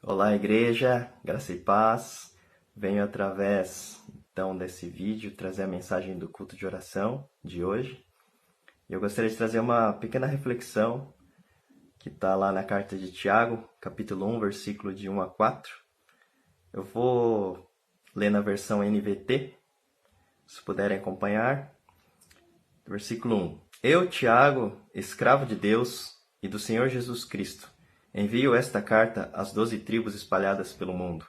Olá, igreja, graça e paz. Venho através então desse vídeo trazer a mensagem do culto de oração de hoje. Eu gostaria de trazer uma pequena reflexão que está lá na carta de Tiago, capítulo 1, versículo de 1 a 4. Eu vou ler na versão NVT, se puderem acompanhar. Versículo 1. Eu, Tiago, escravo de Deus e do Senhor Jesus Cristo, envio esta carta às 12 tribos espalhadas pelo mundo.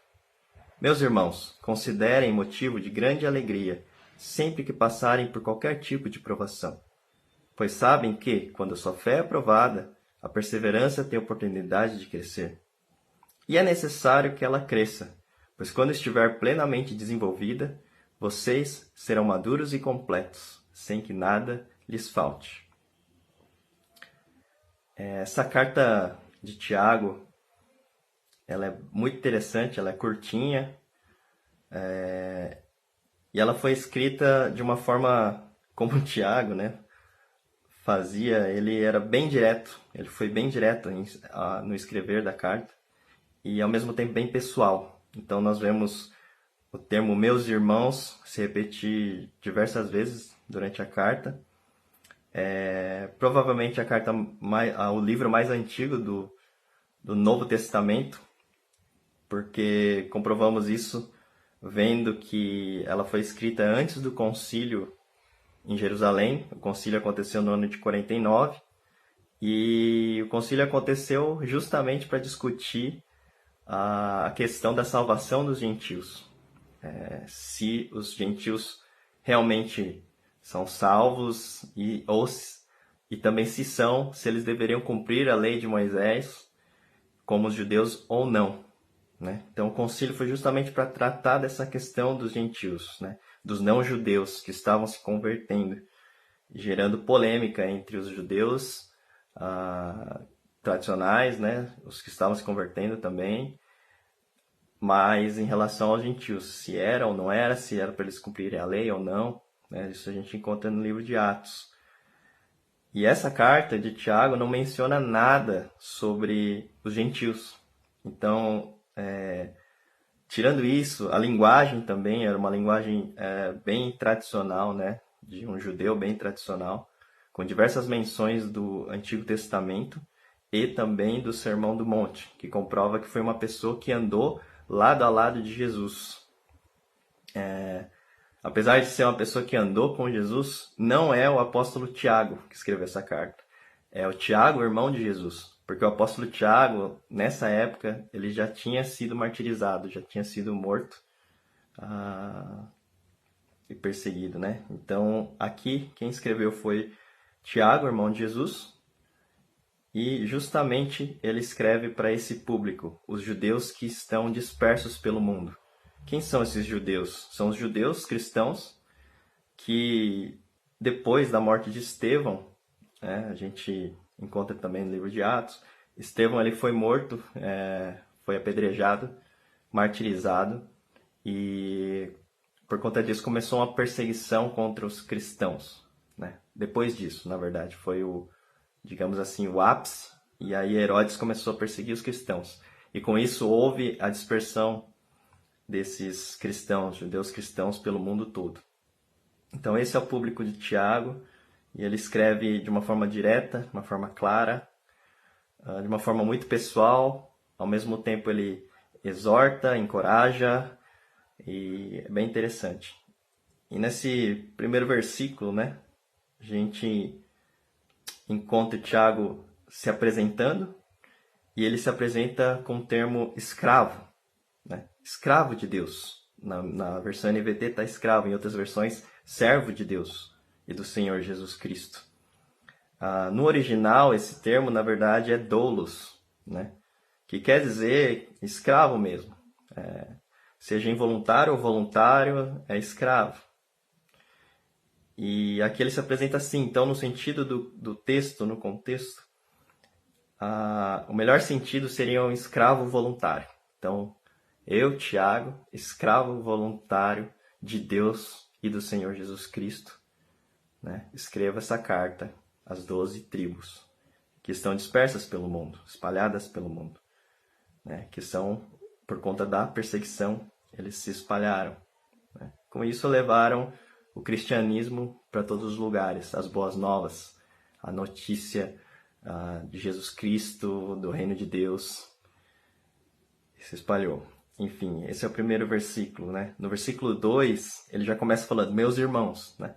Meus irmãos, considerem motivo de grande alegria sempre que passarem por qualquer tipo de provação, pois sabem que, quando a sua fé é aprovada, a perseverança tem oportunidade de crescer. E é necessário que ela cresça, pois quando estiver plenamente desenvolvida, vocês serão maduros e completos, sem que nada lhes falte. Essa carta de Tiago, ela é muito interessante, ela é curtinha, e ela foi escrita de uma forma como o Tiago, né? Fazia, ele era bem direto, ele foi bem direto no escrever da carta e ao mesmo tempo bem pessoal. Então nós vemos o termo meus irmãos se repetir diversas vezes durante a carta. Provavelmente a carta o livro mais antigo do Novo Testamento, porque comprovamos isso vendo que ela foi escrita antes do concílio em Jerusalém. O concílio aconteceu no ano de 49 e o concílio aconteceu justamente para discutir a questão da salvação dos gentios. Se os gentios realmente são salvos e também se eles deveriam cumprir a lei de Moisés como os judeus ou não. Né? Então o concílio foi justamente para tratar dessa questão dos gentios, né? Dos não-judeus que estavam se convertendo, gerando polêmica entre os judeus tradicionais, né? Os que estavam se convertendo também, mas em relação aos gentios, se era ou não era, se era para eles cumprirem a lei ou não, né? Isso a gente encontra no livro de Atos. E essa carta de Tiago não menciona nada sobre os gentios. Então, tirando isso, a linguagem também era uma linguagem bem tradicional, né? De um judeu bem tradicional, com diversas menções do Antigo Testamento e também do Sermão do Monte, que comprova que foi uma pessoa que andou lado a lado de Jesus. Apesar de ser uma pessoa que andou com Jesus, não é o apóstolo Tiago que escreveu essa carta. É o Tiago, irmão de Jesus. Porque o apóstolo Tiago, nessa época, ele já tinha sido martirizado, já tinha sido morto e perseguido, né? Então, aqui, quem escreveu foi Tiago, irmão de Jesus, e justamente ele escreve para esse público, os judeus que estão dispersos pelo mundo. Quem são esses judeus? São os judeus cristãos que, depois da morte de Estevão, né, a gente encontra também no livro de Atos, Estevão ele foi morto, foi apedrejado, martirizado, e por conta disso começou uma perseguição contra os cristãos. Né? Depois disso, na verdade, foi digamos assim, o ápice, e aí Herodes começou a perseguir os cristãos. E com isso houve a dispersão desses cristãos, judeus cristãos, pelo mundo todo. Então esse é o público de Tiago, e ele escreve de uma forma direta, de uma forma clara, de uma forma muito pessoal, ao mesmo tempo ele exorta, encoraja, e é bem interessante. E nesse primeiro versículo, né, a gente encontra Tiago se apresentando, e ele se apresenta com o termo escravo, né? Escravo de Deus. Na versão NVT está escravo, em outras versões, servo de Deus e do Senhor Jesus Cristo. No original, esse termo, na verdade, é doulos, né? Que quer dizer escravo mesmo. Seja involuntário ou voluntário, é escravo. E aqui ele se apresenta assim, então, no sentido do texto, no contexto, o melhor sentido seria um escravo voluntário. Então, eu, Tiago, escravo voluntário de Deus e do Senhor Jesus Cristo, né? Escreva essa carta às 12 tribos que estão dispersas pelo mundo, espalhadas pelo mundo. né, que são, por conta da perseguição, eles se espalharam. Né? Com isso, levaram o cristianismo para todos os lugares, as boas novas, a notícia de Jesus Cristo, do reino de Deus, se espalhou. Enfim, esse é o primeiro versículo, né? No versículo 2, ele já começa falando, meus irmãos, né?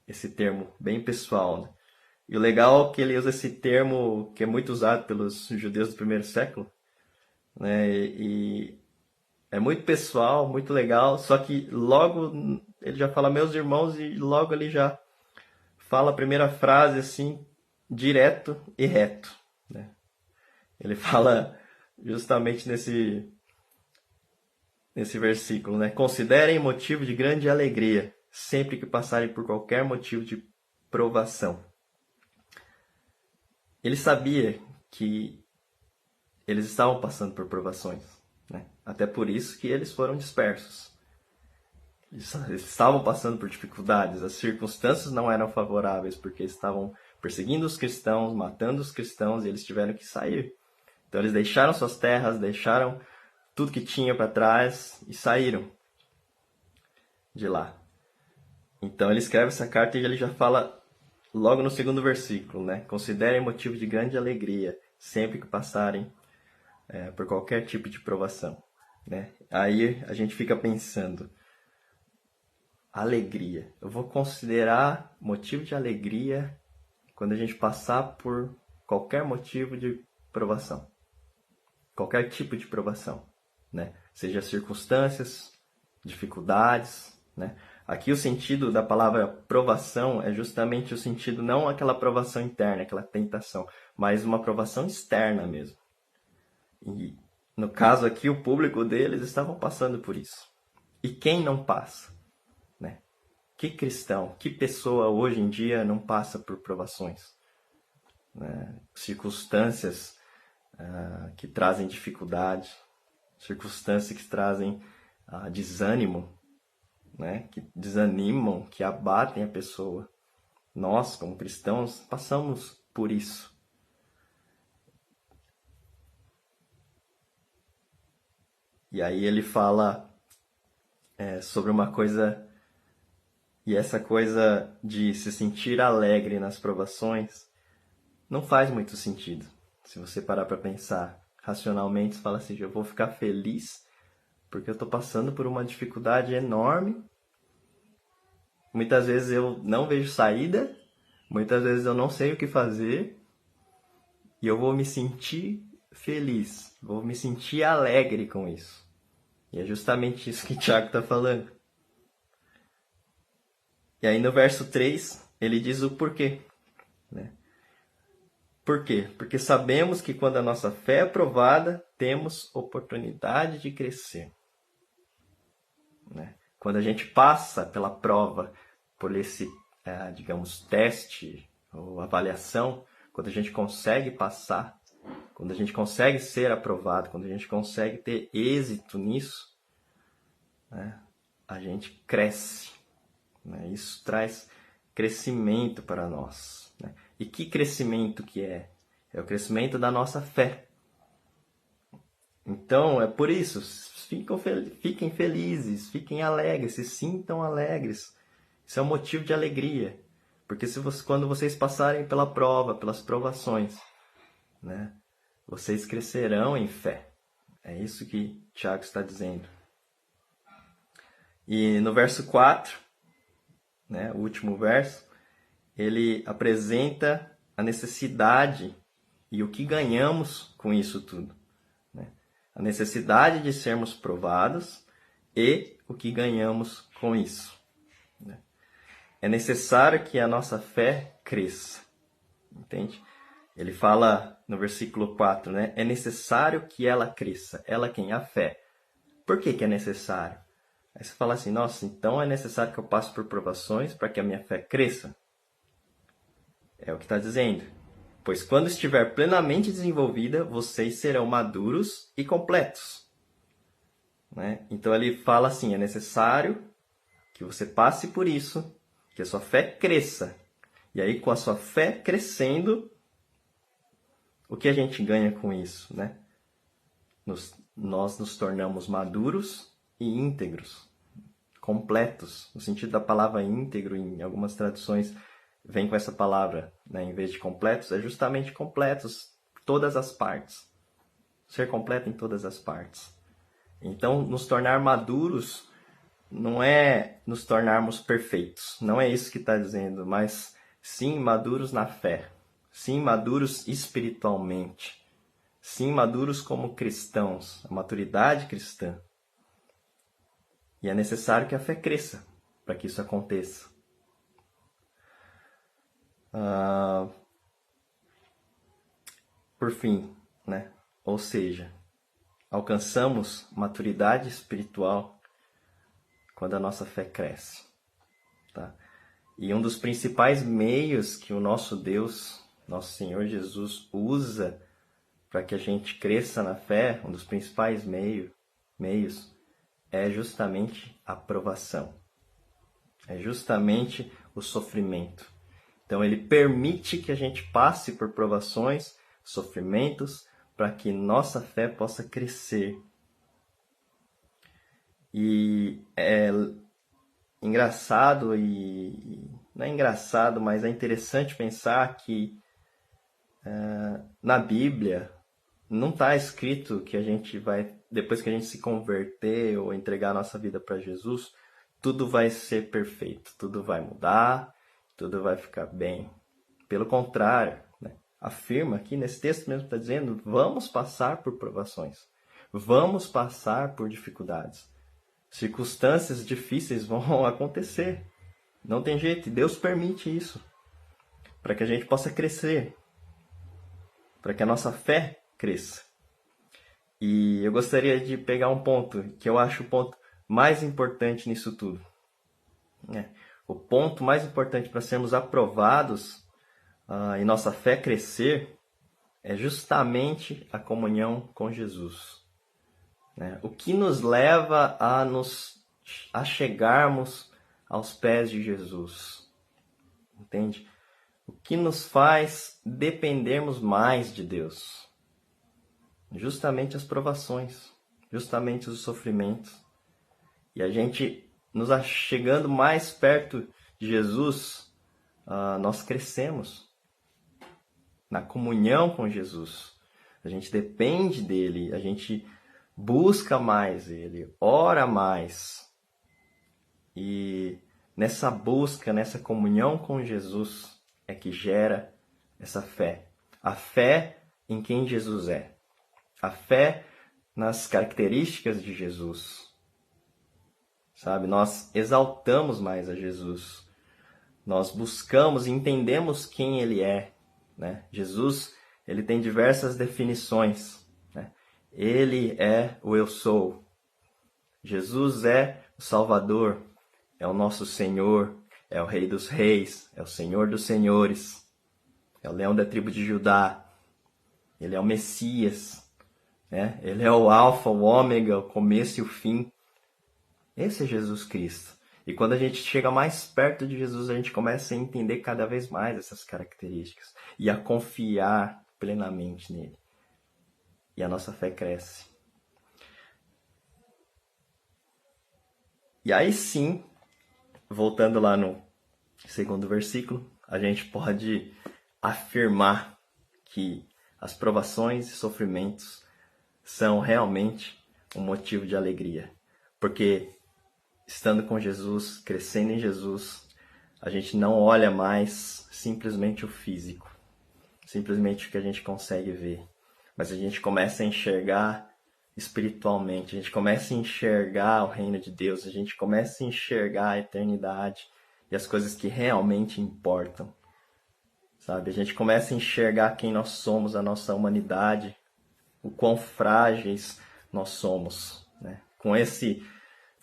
Esse termo bem pessoal, né? E o legal é que ele usa esse termo que é muito usado pelos judeus do primeiro século, né? E é muito pessoal, muito legal, só que logo ele já fala meus irmãos e logo ele já fala a primeira frase assim, direto e reto, né? Ele fala justamente nesse versículo, né? Considerem motivo de grande alegria sempre que passarem por qualquer motivo de provação. Ele sabia que eles estavam passando por provações, né? Até por isso que eles foram dispersos. Eles estavam passando por dificuldades, as circunstâncias não eram favoráveis, porque estavam perseguindo os cristãos, matando os cristãos, e eles tiveram que sair. Então eles deixaram suas terras, deixaram tudo que tinha para trás e saíram de lá. Então ele escreve essa carta e ele já fala logo no segundo versículo, né? Considerem motivo de grande alegria sempre que passarem por qualquer tipo de provação, né? Aí a gente fica pensando, alegria. Eu vou considerar motivo de alegria quando a gente passar por qualquer motivo de provação, qualquer tipo de provação, né? Seja circunstâncias, dificuldades, né? Aqui o sentido da palavra provação é justamente o sentido, não aquela provação interna, aquela tentação, mas uma provação externa mesmo. E no caso aqui, o público deles estavam passando por isso. E quem não passa? Né? Que cristão, que pessoa hoje em dia não passa por provações? Né? Circunstâncias que trazem dificuldade, circunstâncias que trazem desânimo, né? Que desanimam, que abatem a pessoa. Nós, como cristãos, passamos por isso. E aí ele fala sobre uma coisa, e essa coisa de se sentir alegre nas provações não faz muito sentido. Se você parar para pensar racionalmente, você fala assim, eu vou ficar feliz porque eu estou passando por uma dificuldade enorme. Muitas vezes eu não vejo saída, muitas vezes eu não sei o que fazer, e eu vou me sentir feliz, vou me sentir alegre com isso. E é justamente isso que Tiago está falando. E aí no verso 3, ele diz o porquê. Né? Por quê? Porque sabemos que quando a nossa fé é provada, temos oportunidade de crescer. Né? Quando a gente passa pela prova, por esse, digamos, teste ou avaliação, quando a gente consegue passar, quando a gente consegue ser aprovado, quando a gente consegue ter êxito nisso, né, a gente cresce. Né? Isso traz crescimento para nós. Né? E que crescimento que é? É o crescimento da nossa fé. Então, é por isso, fiquem felizes, fiquem alegres, se sintam alegres. Isso é um motivo de alegria. Porque quando vocês passarem pela prova, pelas provações, né, vocês crescerão em fé. É isso que Tiago está dizendo. E no verso 4, né, o último verso, ele apresenta a necessidade e o que ganhamos com isso tudo. Né? A necessidade de sermos provados e o que ganhamos com isso. Né? É necessário que a nossa fé cresça. Entende? Ele fala no versículo 4, né? É necessário que ela cresça. Ela quem? A fé. Por que é necessário? Aí você fala assim, nossa, então é necessário que eu passe por provações para que a minha fé cresça? É o que está dizendo. Pois quando estiver plenamente desenvolvida, vocês serão maduros e completos. Né? Então ele fala assim, é necessário que você passe por isso, que a sua fé cresça. E aí com a sua fé crescendo, o que a gente ganha com isso? Né? nós nos tornamos maduros e íntegros, completos. No sentido da palavra íntegro, em algumas traduções, vem com essa palavra, né? Em vez de completos, é justamente completos, todas as partes. Ser completo em todas as partes. Então, nos tornar maduros não é nos tornarmos perfeitos. Não é isso que está dizendo, mas sim maduros na fé. Sim maduros espiritualmente. Sim maduros como cristãos. A maturidade cristã. E é necessário que a fé cresça para que isso aconteça. Por fim, né? Ou seja, alcançamos maturidade espiritual quando a nossa fé cresce. Tá? E um dos principais meios que o nosso Deus, nosso Senhor Jesus, usa para que a gente cresça na fé, um dos principais meios é justamente a provação. É justamente o sofrimento. Então ele permite que a gente passe por provações, sofrimentos, para que nossa fé possa crescer. E é engraçado não é engraçado, mas é interessante pensar que na Bíblia não está escrito que a gente vai, depois que a gente se converter ou entregar a nossa vida para Jesus, tudo vai ser perfeito, tudo vai mudar, tudo vai ficar bem. Pelo contrário, né? Afirma aqui nesse texto mesmo, está dizendo, vamos passar por provações, vamos passar por dificuldades. Circunstâncias difíceis vão acontecer. Não tem jeito, e Deus permite isso, para que a gente possa crescer, para que a nossa fé cresça. E eu gostaria de pegar um ponto, que eu acho o ponto mais importante nisso tudo. O ponto mais importante para sermos aprovados e nossa fé crescer é justamente a comunhão com Jesus. O que nos leva a chegarmos aos pés de Jesus. Entende? O que nos faz dependermos mais de Deus? Justamente as provações, justamente os sofrimentos. E a gente, nos chegando mais perto de Jesus, nós crescemos na comunhão com Jesus. A gente depende dele, a gente busca mais ele, ora mais. E nessa busca, nessa comunhão com Jesus, é que gera essa fé. A fé em quem Jesus é. A fé nas características de Jesus. Sabe? Nós exaltamos mais a Jesus. Nós buscamos e entendemos quem ele é. Né? Jesus, ele tem diversas definições. Né? Ele é o eu sou. Jesus é o Salvador, é o nosso Senhor, é o Rei dos Reis, é o Senhor dos Senhores, é o Leão da tribo de Judá. Ele é o Messias, né? Ele é o Alfa, o Ômega, o começo e o fim. Esse é Jesus Cristo. E quando a gente chega mais perto de Jesus, a gente começa a entender cada vez mais essas características e a confiar plenamente nele. E a nossa fé cresce. E aí sim, voltando lá no segundo versículo, a gente pode afirmar que as provações e sofrimentos são realmente um motivo de alegria. Porque estando com Jesus, crescendo em Jesus, a gente não olha mais simplesmente o físico, simplesmente o que a gente consegue ver, mas a gente começa a enxergar espiritualmente, a gente começa a enxergar o reino de Deus, a gente começa a enxergar a eternidade e as coisas que realmente importam, sabe? A gente começa a enxergar quem nós somos, a nossa humanidade, o quão frágeis nós somos, né? Com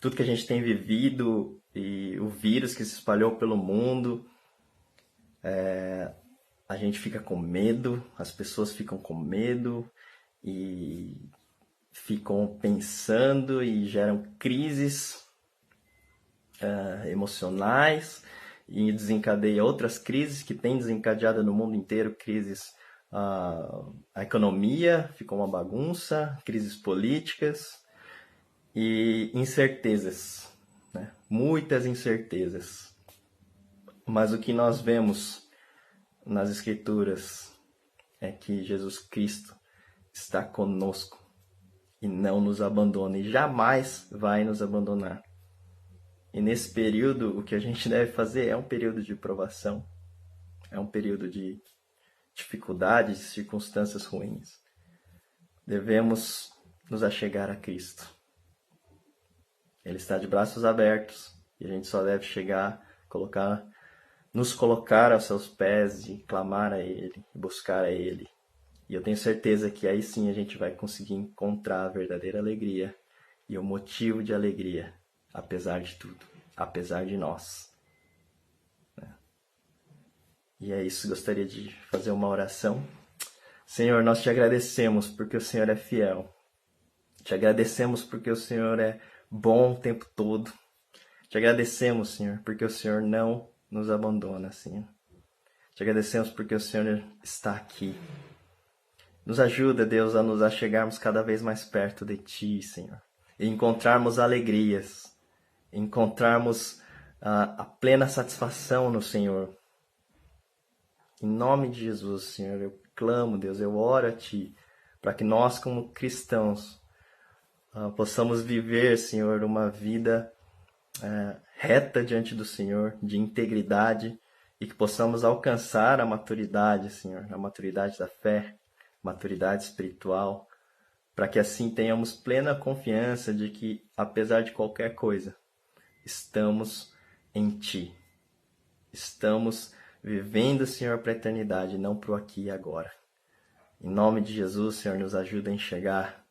tudo que a gente tem vivido e o vírus que se espalhou pelo mundo, a gente fica com medo, as pessoas ficam com medo e ficam pensando e geram crises emocionais e desencadeia outras crises que têm desencadeado no mundo inteiro, crises a economia ficou uma bagunça, crises políticas e incertezas, né? Muitas incertezas. Mas o que nós vemos nas Escrituras é que Jesus Cristo está conosco e não nos abandona e jamais vai nos abandonar. E nesse período, o que a gente deve fazer é um período de provação, é um período de dificuldades, de circunstâncias ruins. Devemos nos achegar a Cristo. Ele está de braços abertos e a gente só deve chegar, nos colocar aos seus pés e clamar a Ele, buscar a Ele. E eu tenho certeza que aí sim a gente vai conseguir encontrar a verdadeira alegria e o motivo de alegria, apesar de tudo, apesar de nós. E é isso, gostaria de fazer uma oração. Senhor, nós te agradecemos porque o Senhor é fiel. Te agradecemos porque o Senhor é bom o tempo todo. Te agradecemos, Senhor, porque o Senhor não nos abandona, Senhor. Te agradecemos porque o Senhor está aqui. Nos ajuda, Deus, a nos achegarmos cada vez mais perto de Ti, Senhor. E encontrarmos alegrias, encontrarmos a plena satisfação no Senhor. Em nome de Jesus, Senhor, eu clamo, Deus, eu oro a Ti, para que nós, como cristãos, possamos viver, Senhor, uma vida reta diante do Senhor, de integridade, e que possamos alcançar a maturidade, Senhor, a maturidade da fé, maturidade espiritual, para que assim tenhamos plena confiança de que, apesar de qualquer coisa, estamos em Ti. Estamos vivendo, Senhor, para a eternidade, não para o aqui e agora. Em nome de Jesus, Senhor, nos ajuda a enxergar,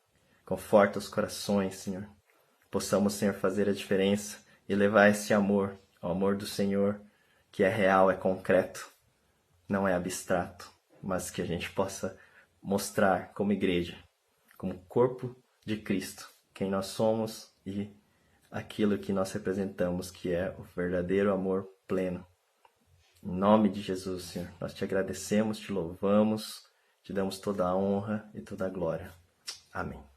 conforta os corações, Senhor. Possamos, Senhor, fazer a diferença e levar esse amor, o amor do Senhor, que é real, é concreto, não é abstrato, mas que a gente possa mostrar como igreja, como corpo de Cristo, quem nós somos e aquilo que nós representamos, que é o verdadeiro amor pleno. Em nome de Jesus, Senhor, nós te agradecemos, te louvamos, te damos toda a honra e toda a glória. Amém.